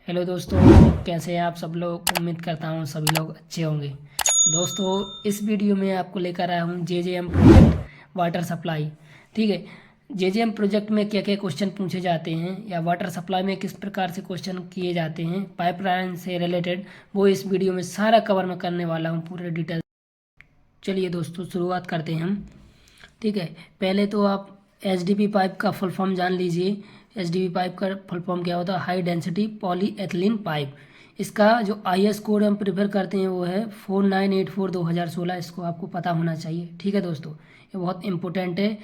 Hello दोस्तों, कैसे हैं आप सब लोग। उम्मीद करता हूँ सभी लोग अच्छे होंगे। दोस्तों, इस वीडियो में आपको लेकर आया हूँ जेजेएम प्रोजेक्ट वाटर सप्लाई। ठीक है, जेजेएम प्रोजेक्ट में क्या क्या क्वेश्चन पूछे जाते हैं या वाटर सप्लाई में किस प्रकार से क्वेश्चन किए जाते हैं पाइपलाइन से रिलेटेड, वो इस वीडियो में सारा कवर मैं करने वाला हूँ पूरे डिटेल। चलिए दोस्तों, शुरुआत करते हैं हम। ठीक है, पहले तो आप एचडीपी पाइप का फुल फॉर्म जान लीजिए। एचडीपी पाइप का फुल फॉर्म क्या होता है? High density polyethylene pipe. इसका जो आईएस कोड हम प्रेफर करते हैं वो है 4984/2016। इसको आपको पता होना चाहिए। ठीक है दोस्तों, ये बहुत इंपॉर्टेंट है,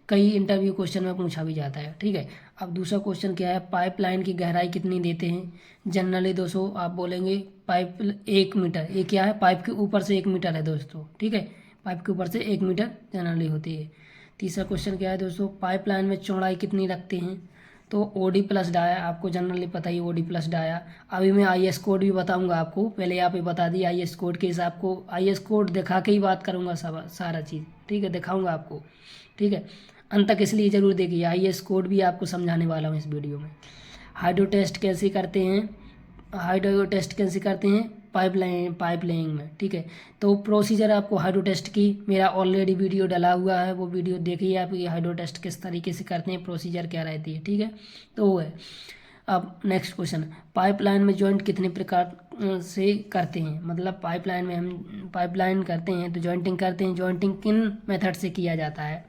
कई इंटरव्यू क्वेश्चन में पूछा भी जाता है। ठीक है, अब दूसरा क्वेश्चन क्या है? पाइपलाइन की गहराई कितनी देते हैं? जनरली दोस्तों आप बोलेंगे पाइप 1 मीटर। ये क्या है? पाइप के ऊपर से 1 मीटर है दोस्तों। ठीक है, पाइप के ऊपर से 1 मीटर जनरली होती है। तीसरा क्वेश्चन क्या है दोस्तों? पाइपलाइन में चौड़ाई कितनी रखते हैं? तो ओडी प्लस डाया, आपको जनरली पता ही ओडी प्लस डाया। अभी मैं आईएस कोड भी बताऊंगा आपको, पहले आप ये बता दिए आईएस कोड के हिसाब को। आईएस कोड दिखा के ही बात करूंगा सब सारा चीज़। ठीक है, दिखाऊंगा आपको। ठीक है, अंत तक इसलिए ज़रूर देखिए, आईएस कोड भी आपको समझाने वाला हूँ इस वीडियो में। हाइड्रो टेस्ट कैसे करते हैं? हाइड्रो टेस्ट कैसे करते हैं? पाइप लाइन में। ठीक है, तो प्रोसीजर आपको हाइड्रो टेस्ट की मेरा ऑलरेडी वीडियो डला हुआ है, वो वीडियो देखिए आप, ये हाइड्रो टेस्ट किस तरीके से करते हैं, प्रोसीजर क्या रहती है। ठीक है, तो वो है। अब नेक्स्ट क्वेश्चन, पाइपलाइन में जॉइंट कितने प्रकार से करते हैं? मतलब पाइपलाइन में हम पाइपलाइन करते हैं तो जॉइंटिंग करते हैं। जॉइंटिंग किन मेथड से किया जाता है?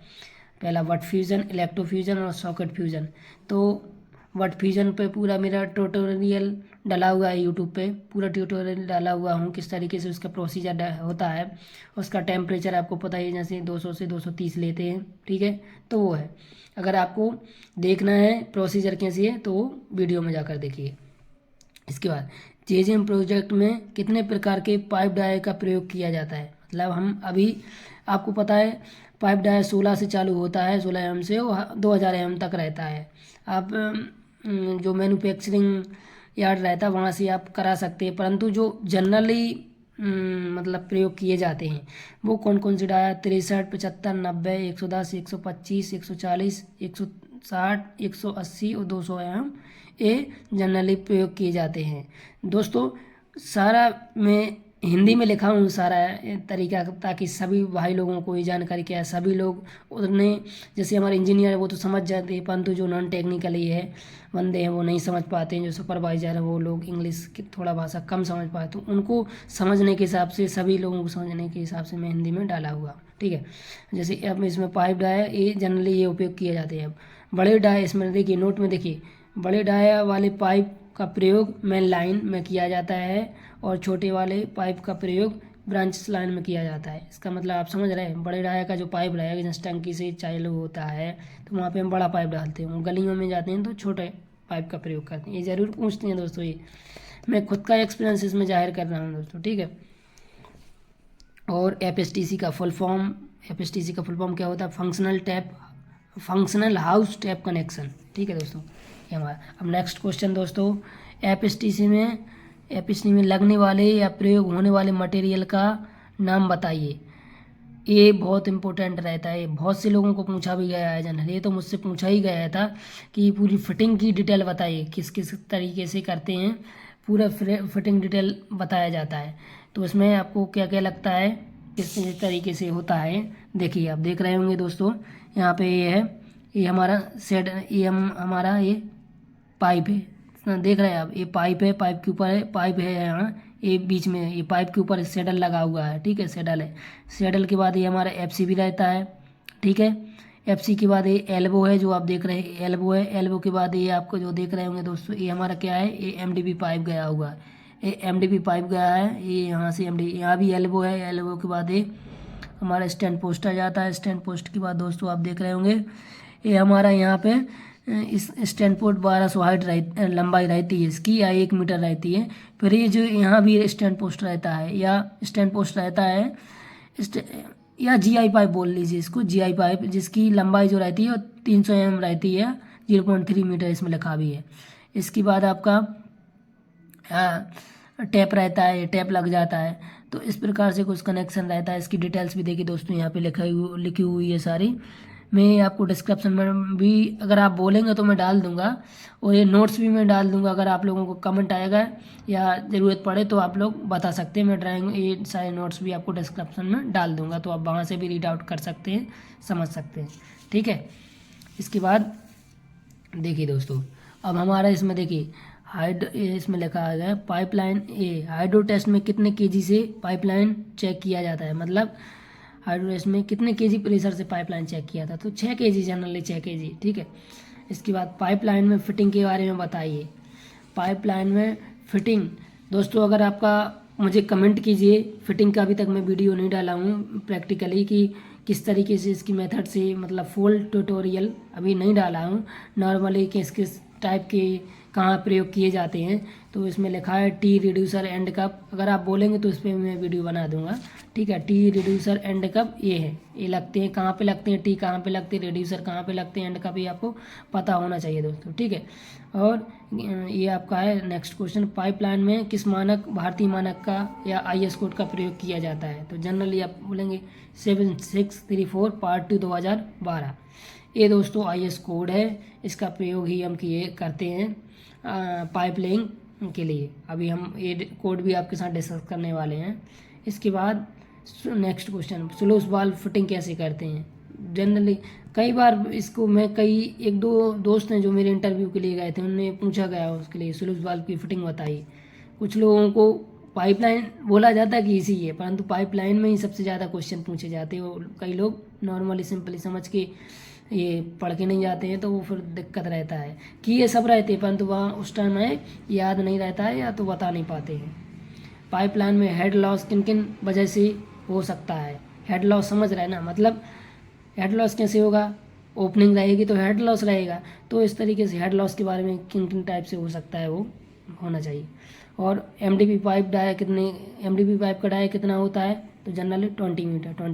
पहला वट फ्यूज़न, इलेक्ट्रो फ्यूज़न और सॉकेट फ्यूज़न। तो वट फ्यूज़न पे पूरा मेरा ट्यूटोरियल डला हुआ है यूट्यूब पे, पूरा ट्यूटोरियल डाला हुआ हूँ किस तरीके से उसका प्रोसीजर होता है। उसका टेम्परेचर आपको पता ही है, जैसे 200 से 230 लेते हैं। ठीक है, तो वो है। अगर आपको देखना है प्रोसीजर कैसी है तो वो वीडियो में जाकर देखिए। इसके बाद जेजेएम प्रोजेक्ट में कितने प्रकार के पाइप डाई का प्रयोग किया जाता है? मतलब हम अभी, आपको पता है पाइप डाई 16 से चालू होता है, 16 एम से वो 2000 एम तक रहता है। आप जो मैन्युफैक्चरिंग यार्ड रहता है वहाँ से आप करा सकते हैं, परंतु जो जनरली मतलब प्रयोग किए जाते हैं वो कौन कौन से डाया? 63, 75, 90, 110, 125, 140, 160, 180 और 200 एम ये जनरली प्रयोग किए जाते हैं। दोस्तों, सारा मैं हिंदी में लिखा हूँ सारा तरीका, ताकि सभी भाई लोगों को ये जानकारी क्या है, सभी लोग उन्हें, जैसे हमारे इंजीनियर है वो तो समझ जाते हैं, परंतु जो नॉन टेक्निकली है बंदे हैं वो नहीं समझ पाते हैं। जो सुपरवाइजर है वो लोग इंग्लिश की थोड़ा भाषा कम समझ पाए, तो उनको समझने के हिसाब से, सभी लोगों को समझने के हिसाब से मैं हिंदी में डाला हुआ। ठीक है, जैसे अब इसमें पाइप डाया, ये जनरली ये उपयोग किए जाते हैं। अब बड़े डाया, इसमें देखिए नोट में देखिए, बड़े डाया वाले पाइप का प्रयोग मेन लाइन में किया जाता है और छोटे वाले पाइप का प्रयोग ब्रांच लाइन में किया जाता है। इसका मतलब आप समझ रहे हैं, बड़े डाया का जो पाइप रहेगा जिस टंकी से चालू होता है तो वहाँ पे हम बड़ा पाइप डालते हैं, गलियों में जाते हैं तो छोटे पाइप का प्रयोग करते हैं। ये ज़रूर पूछते हैं दोस्तों, ये मैं खुद का एक्सपीरियंस इसमें जाहिर कर रहा हूँ दोस्तों। ठीक है, और एफएसटीसी का फुल फॉर्म, एफएसटीसी का फुल फॉर्म क्या होता है? Functional house tap connection. ठीक है दोस्तों, ये हमारा। अब नेक्स्ट क्वेश्चन दोस्तों, एपीएसटी में लगने वाले या प्रयोग होने वाले मटेरियल का नाम बताइए। ये बहुत इंपॉर्टेंट रहता है, बहुत से लोगों को पूछा भी गया है जनरल, ये तो मुझसे पूछा ही गया था कि पूरी फिटिंग की डिटेल बताइए, किस किस तरीके से करते हैं, पूरा फिटिंग डिटेल बताया जाता है। तो इसमें आपको क्या क्या लगता है, किस किस तरीके से होता है? देखिए, आप देख रहे होंगे दोस्तों, यहाँ पे ये है, ये हमारा सेट, ये हमारा ये पाइप है। देख रहे हैं आप, ये पाइप है, पाइप के ऊपर है, पाइप है यहाँ, ये बीच में, ये पाइप के ऊपर सेडल लगा हुआ है। ठीक है, सेडल है। सेडल के बाद ये हमारा एफसी भी रहता है। ठीक है, एफसी के बाद ये एल्बो है, जो आप देख रहे हैं एल्बो है। एल्बो के बाद ये आपको जो देख रहे होंगे दोस्तों, ये हमारा क्या है? ये एमडीपी पाइप गया हुआ है, ये एमडीपी पाइप गया है, ये यहाँ से एमडी, यहाँ भी एल्बो है। एल्बो के बाद ये हमारा स्टैंड पोस्ट आ जाता है। स्टैंड पोस्ट के बाद दोस्तों आप देख रहे होंगे, ये हमारा यहाँ पे इस स्टैंड पोस्ट 1200 हाइट लंबाई रहती है इसकी, या 1 मीटर रहती है। फिर ये जो यहाँ भी स्टैंड पोस्ट रहता है, या स्टैंड पोस्ट रहता है, या जीआई पाइप बोल लीजिए इसको, जीआई पाइप, जिसकी लंबाई जो रहती है वो 300 mm रहती है, 0.3 मीटर इसमें लिखा भी है। इसके बाद आपका टैप रहता है, ये टैप लग जाता है। तो इस प्रकार से कुछ कनेक्शन रहता है। इसकी डिटेल्स भी देखिए दोस्तों, यहाँ पे लिखी हुई है सारी, मैं आपको डिस्क्रिप्शन में भी अगर आप बोलेंगे तो मैं डाल दूंगा, और ये नोट्स भी मैं डाल दूंगा। अगर आप लोगों को कमेंट आएगा या ज़रूरत पड़े तो आप लोग बता सकते हैं, मैं ड्राइंग ये सारे नोट्स भी आपको डिस्क्रिप्शन में डाल दूंगा, तो आप वहाँ से भी रीड आउट कर सकते हैं, समझ सकते हैं। ठीक है, इसके बाद देखिए दोस्तों, अब हमारा इसमें देखिए इसमें लिखा गया है पाइपलाइन ए हाइड्रो टेस्ट में कितने केजी से पाइपलाइन चेक किया जाता है, मतलब हाइड्रो टेस्ट में कितने केजी प्रेशर से पाइपलाइन चेक किया था, तो 6 केजी, जनरली 6 केजी। ठीक है, इसके बाद पाइपलाइन में फिटिंग के बारे में बताइए। पाइपलाइन में फिटिंग दोस्तों, अगर आपका मुझे कमेंट कीजिए, फिटिंग का अभी तक मैं वीडियो नहीं डाला हूँ प्रैक्टिकली कि किस तरीके से इसकी मेथड से, मतलब फुल ट्यूटोरियल अभी नहीं डाला हूँ। नॉर्मली किस किस टाइप के कहाँ प्रयोग किए जाते हैं, तो इसमें लिखा है टी रिड्यूसर एंड कप। अगर आप बोलेंगे तो इस पर मैं वीडियो बना दूंगा। ठीक है, टी रिड्यूसर एंड कप ये है, ये लगते हैं, कहाँ पे लगते हैं, टी कहाँ पे लगते हैं, रिड्यूसर कहाँ पे लगते हैं, एंड कप ये आपको पता होना चाहिए दोस्तों। ठीक है, और ये आपका है नेक्स्ट क्वेश्चन, पाइपलाइन में किस मानक, भारतीय मानक का या IS कोड का प्रयोग किया जाता है, तो जनरली आप बोलेंगे 7634 पार्ट 2 2012। ये दोस्तों IS कोड है, इसका प्रयोग ही हम करते हैं पाइप लेइंग के लिए। अभी हम ये कोड भी आपके साथ डिस्कस करने वाले हैं। इसके बाद next question, sluice valve fitting कैसे करते हैं। जनरली कई बार इसको मैं एक दो दोस्त हैं जो मेरे इंटरव्यू के लिए गए थे, उन्होंने पूछा गया उसके लिए स्लूस वाल्व की फिटिंग बताइए। कुछ लोगों को पाइपलाइन बोला जाता है कि इसी है, परंतु पाइपलाइन में ही सबसे ज़्यादा क्वेश्चन पूछे जाते हैं, और कई लोग नॉर्मली सिंपली समझ के ये पढ़ के नहीं जाते हैं, तो वो फिर दिक्कत रहता है कि ये सब रहते हैं, परंतु वहाँ उस टाइम में याद नहीं रहता है या तो बता नहीं पाते हैं। पाइपलाइन में हेड लॉस किन किन वजह से हो सकता है। हेड लॉस समझ रहे हैं ना, मतलब हेड लॉस कैसे होगा, ओपनिंग रहेगी तो हेड लॉस रहेगा, तो इस तरीके से हेड लॉस के बारे में किन किन टाइप से हो सकता है वो होना चाहिए। और MDP पाइप डाया कितने, MDP पाइप का डाया कितना होता है, तो जनरली 20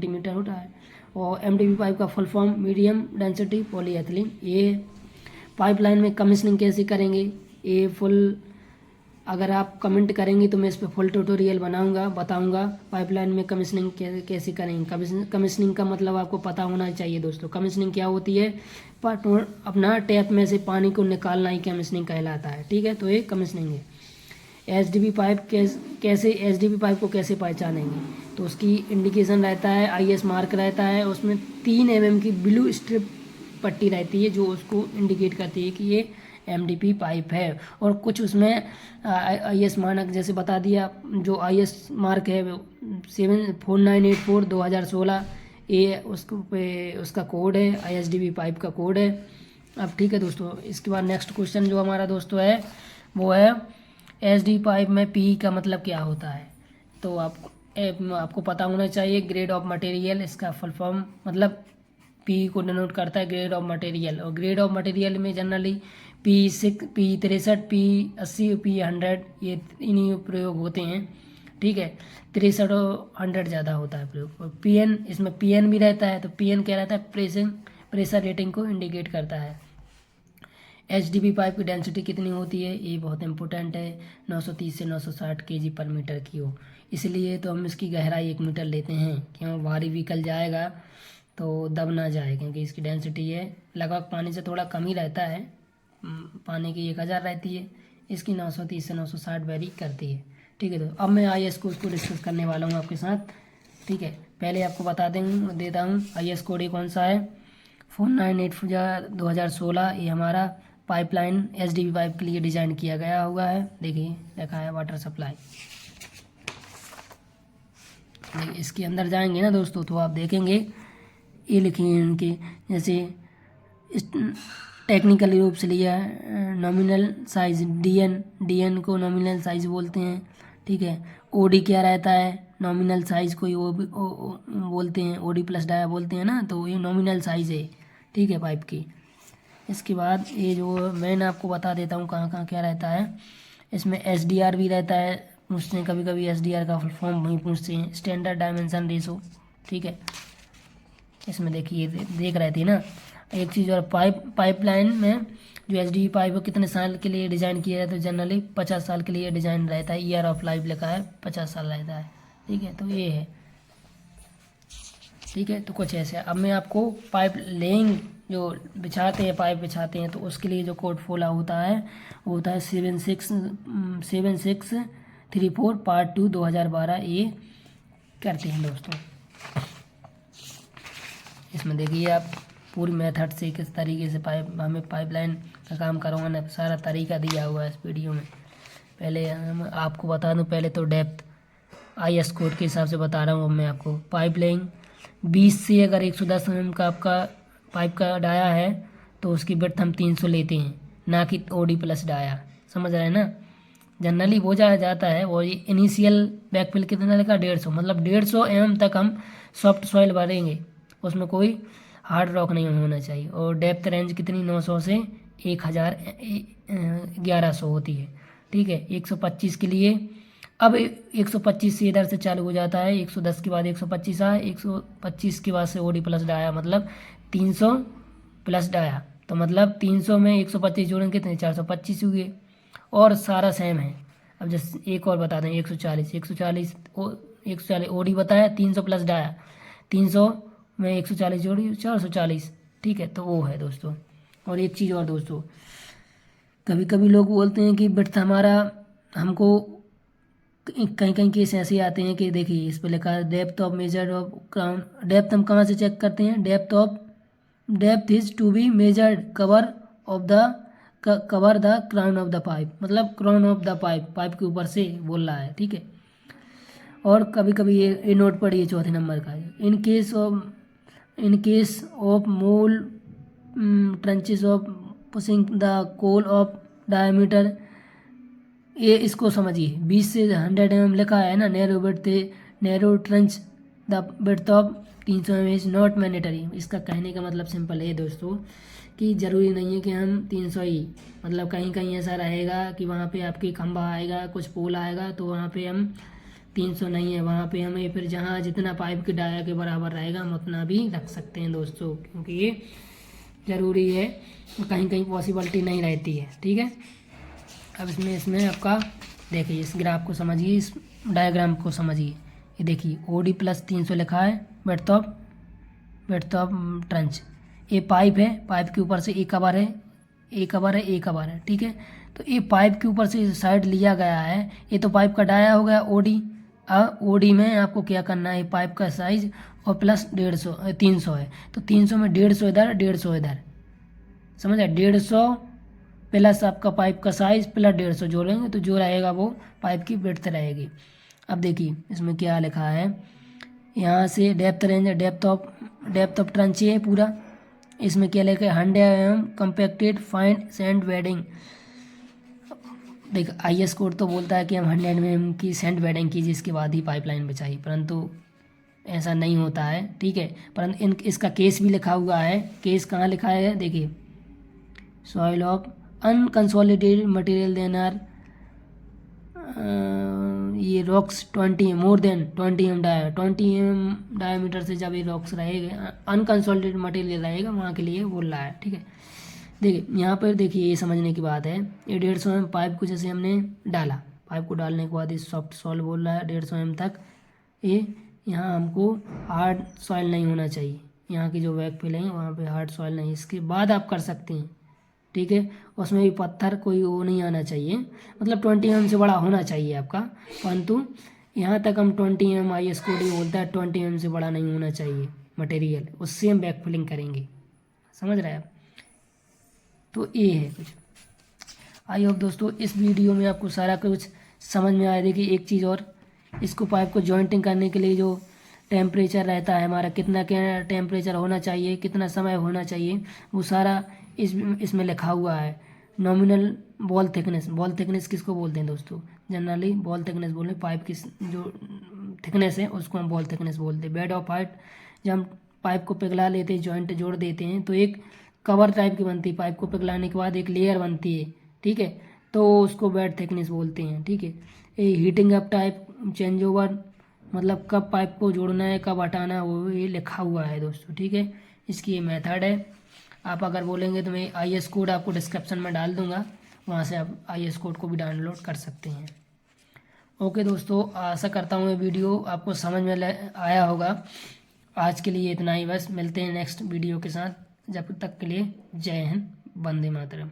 मीटर होता है। और MDP पाइप का full form medium density polyethylene. ये पाइपलाइन में कमिश्निंग कैसे करेंगे, ये फुल अगर आप कमेंट करेंगे तो मैं इस पर फुल ट्यूटोरियल बताऊंगा पाइपलाइन में कमिश्निंग कैसे करेंगे। कमिश्निंग का मतलब आपको पता होना चाहिए दोस्तों। कमिश्निंग क्या होती है, अपना टैप में से पानी को निकालना ही कमिश्निंग कहलाता है। ठीक है, तो ये कमिश्निंग है। HDP पाइप कैसे HDP पाइप को कैसे पहचानेंगे, तो उसकी इंडिकेशन रहता है, IS मार्क रहता है, उसमें 3 mm की ब्लू स्ट्रिप पट्टी रहती है जो उसको इंडिकेट करती है कि ये MDP पाइप है। और कुछ उसमें IS मानक जैसे बता दिया, जो IS मार्क है 74984 2016, ये उसका कोड है, ISDP पाइप का कोड है। अब ठीक है दोस्तों, इसके बाद नेक्स्ट क्वेश्चन जो हमारा दोस्तों है वो है SD पाइप में PE का मतलब क्या होता है, तो आपको पता होना चाहिए। ग्रेड ऑफ मटेरियल, इसका फुल फॉर्म मतलब PE को डिनोट करता है ग्रेड ऑफ मटेरियल, और ग्रेड ऑफ मटेरियल में generally PE6 PE63 PE80 PE100 ये इन्हीं प्रयोग होते हैं। ठीक है, 63 और 100 ज़्यादा होता है प्रयोग। और PN, इसमें PN भी रहता है, तो PN क्या रहता है, प्रेशर रेटिंग को इंडिकेट करता है। HDP पाइप की डेंसिटी कितनी होती है, ये बहुत इंपॉर्टेंट है, 930 से 960 kg पर मीटर की हो, इसलिए तो हम इसकी गहराई 1 मीटर लेते हैं, क्यों भारी व्हीकल जाएगा तो दब ना जाए, क्योंकि इसकी डेंसिटी है लगभग पानी से थोड़ा कम ही रहता है, पानी की 1000 रहती है, इसकी 930 से 960 वेरी करती है। ठीक है, तो अब मैं IS कोड को डिस्कस करने वाला हूँ आपके साथ। ठीक है, पहले आपको बता देता हूँ IS कोड ये कौन सा है, 4984 2016। ये हमारा पाइपलाइन HDP पाइप के लिए डिज़ाइन किया गया हुआ है। देखिए लिखा है वाटर सप्लाई। इसके अंदर जाएंगे ना दोस्तों तो आप देखेंगे ये लिखे हैं इनके, जैसे टेक्निकल रूप से लिया है नॉमिनल साइज DN को नॉमिनल साइज बोलते हैं। ठीक है, OD क्या रहता है, नॉमिनल साइज को बोलते हैं, OD प्लस डाया बोलते हैं ना, तो ये नॉमिनल साइज है। ठीक है, पाइप की। इसके बाद ये जो मैं आपको बता देता हूँ कहाँ कहाँ क्या रहता है, इसमें SDR भी रहता है, पूछते हैं कभी कभी SDR का फुल फॉर्म वहीं पूछते हैं, स्टैंडर्ड डायमेंशन रेशो। ठीक है, इसमें देखिए देख रहे थे ना एक चीज़, और पाइपलाइन में जो HDP पाइप है कितने साल के लिए डिज़ाइन किया है, तो जनरली 50 साल के लिए डिज़ाइन रहता है, ईयर ऑफ लाइफ लिखा है 50 साल रहता है। ठीक है, तो ये है। ठीक है। तो कुछ ऐसे अब मैं आपको पाइप लेइंग जो बिछाते हैं, पाइप बिछाते हैं, तो उसके लिए जो कोड फॉलो होता है वो होता है 7634 पार्ट 2 2012 ये करते हैं दोस्तों। इसमें देखिए आप पूरी मेथड से किस तरीके से हमें पाइपलाइन का काम करवाना, सारा तरीका दिया हुआ है इस वीडियो में। पहले हम आपको बता दूं, पहले तो डेप्थ IS कोड के हिसाब से बता रहा हूँ अब मैं आपको। पाइप लेइंग 20 से अगर 110 mm का आपका पाइप का डाया है तो उसकी विड्थ हम 300 लेते हैं, ना कि OD प्लस डाया, समझ रहे हैं ना। जनरली वो जाता है, और ये इनिशियल बैकफिल कितना लगा 150, मतलब 150 mm तक हम सॉफ्ट सॉइल भरेंगे, उसमें कोई हार्ड रॉक नहीं होना चाहिए। और डेप्थ रेंज कितनी 900 से 1100 होती है, ठीक है। 125 के लिए अब 125 से इधर से चालू हो जाता है, 110 के बाद 125 आया, 125 के बाद से OD प्लस डाया, मतलब 300 प्लस डाया, तो मतलब 300 में 125 जोड़ेंगे कितने 425 हुए। और सारा सेम है। अब जैसे एक और बता दें 140 OD बताया, 300 प्लस डाया, 300 में 140 जोड़ी 440, ठीक है। तो वो है दोस्तों। और एक चीज़ और दोस्तों, कभी कभी लोग बोलते हैं कि बिट्थ हमारा, हमको कहीं कहीं केस ऐसे आते हैं कि देखिए इस पर लिखा है depth of measure of crown. Depth हम कहाँ से चेक करते हैं, depth is to be measured cover the crown of the pipe, मतलब क्राउन ऑफ द पाइप के ऊपर से बोल रहा है, ठीक है। और कभी कभी ये नोट पढ़िए चौथे नंबर का, in case of mole trenches of pushing the coal of diameter, ये इसको समझिए 20 से 100 mm लिखा है ना, narrow trench the width of 300 mm is not mandatory. इसका कहने का मतलब सिंपल है दोस्तों कि ज़रूरी नहीं है कि हम 300 ही, मतलब कहीं कहीं ऐसा रहेगा कि वहाँ पे आपके खंभा आएगा, कुछ पोल आएगा, तो वहाँ पे हम 300 नहीं है, वहाँ पे हमें फिर जहाँ जितना पाइप के डाया के बराबर रहेगा हम उतना भी रख सकते हैं दोस्तों, क्योंकि ये ज़रूरी है, कहीं कहीं पॉसिबिलिटी नहीं रहती है, ठीक है। अब इसमें आपका देखिए, इस ग्राफ को समझिए, इस डायग्राम को समझिए। ये देखिए OD प्लस 300 लिखा है, विड्थ ऑफ ट्रंच। ये पाइप है, पाइप के ऊपर से एक कवर है, ठीक है। तो ये पाइप के ऊपर से साइड लिया गया है, ये तो पाइप का डाया हो गया OD। अब OD में आपको क्या करना है, पाइप का साइज और प्लस 300 है, तो 300 में 150 इधर 150 इधर, समझ आए। 150 प्लस आपका पाइप का साइज प्लस 150 जोड़ेंगे तो जो रहेगा वो पाइप की विड्थ रहेगी। अब देखिए इसमें क्या लिखा है, यहाँ से depth range, depth of trench है पूरा, इसमें क्या लिखा है 100 mm compacted fine sand wedding. देख IS कोड तो बोलता है कि हम 100 mm की सैंड वेडिंग कीजिए, इसके बाद ही पाइपलाइन बिछाइए, परंतु ऐसा नहीं होता है, ठीक है। परंतु इसका केस भी लिखा हुआ है। केस कहाँ लिखा है, देखिए soil of unconsolidated material then are ये rocks 20 more than 20 mm diameter से जब ये रॉक्स रहेगा, अनकंसोलिडेटेड मटेरियल रहेगा, वहाँ के लिए बोल रहा है, ठीक है। देखिए यहाँ पर देखिए, ये समझने की बात है, ये 150 mm पाइप को जैसे हमने डाला, पाइप को डालने के बाद ये सॉफ्ट सॉइल बोल रहा है 150 mm तक। ये यहाँ हमको हार्ड सॉइल नहीं होना चाहिए, यहाँ की जो बैकफिल है वहाँ पे हार्ड सॉइल नहीं, इसके बाद आप कर सकते हैं, ठीक है। उसमें भी पत्थर कोई वो नहीं आना चाहिए, मतलब 20 mm से बड़ा होना चाहिए आपका, परंतु यहाँ तक हम 20 mm IS कोड ये बोलता है 20 mm से बड़ा नहीं होना चाहिए मटेरियल, उससे हम बैकफिलिंग करेंगे, समझ रहे हैं आप। तो ये है कुछ। आई होप दोस्तों इस वीडियो में आपको सारा कुछ समझ में आया। देखिए एक चीज़ और, इसको पाइप को जॉइंटिंग करने के लिए जो टेम्परेचर रहता है हमारा, कितना क्या टेम्परेचर होना चाहिए, कितना समय होना चाहिए, वो सारा इसमें लिखा हुआ है। नॉमिनल बॉल थिकनेस किसको बोलते हैं दोस्तों, जनरली बॉल थिकनेस बोलते हैं, पाइप की जो थिकनेस है उसको हम बॉल थिकनेस बोलते हैं। बेड ऑफ हाइट, जब हम पाइप को पिघला लेते हैं, जॉइंट जोड़ देते हैं, तो एक कवर टाइप की बनती है, पाइप को पिघलाने के बाद एक लेयर बनती है, ठीक है, तो उसको बेड थिकनेस बोलते हैं, ठीक है। ये heating up type change over, मतलब कब पाइप को जोड़ना है कब हटाना है, वो ये लिखा हुआ है दोस्तों, ठीक है। इसकी ये मेथड है। आप अगर बोलेंगे तो मैं IS कोड आपको डिस्क्रिप्शन में डाल दूंगा, वहाँ से आप IS कोड को भी डाउनलोड कर सकते हैं। ओके दोस्तों, आशा करता हूँ ये वीडियो आपको समझ में आया होगा, आज के लिए इतना ही, बस मिलते हैं नेक्स्ट वीडियो के साथ। जब तक के लिए जय हिंद, वंदे मातरम।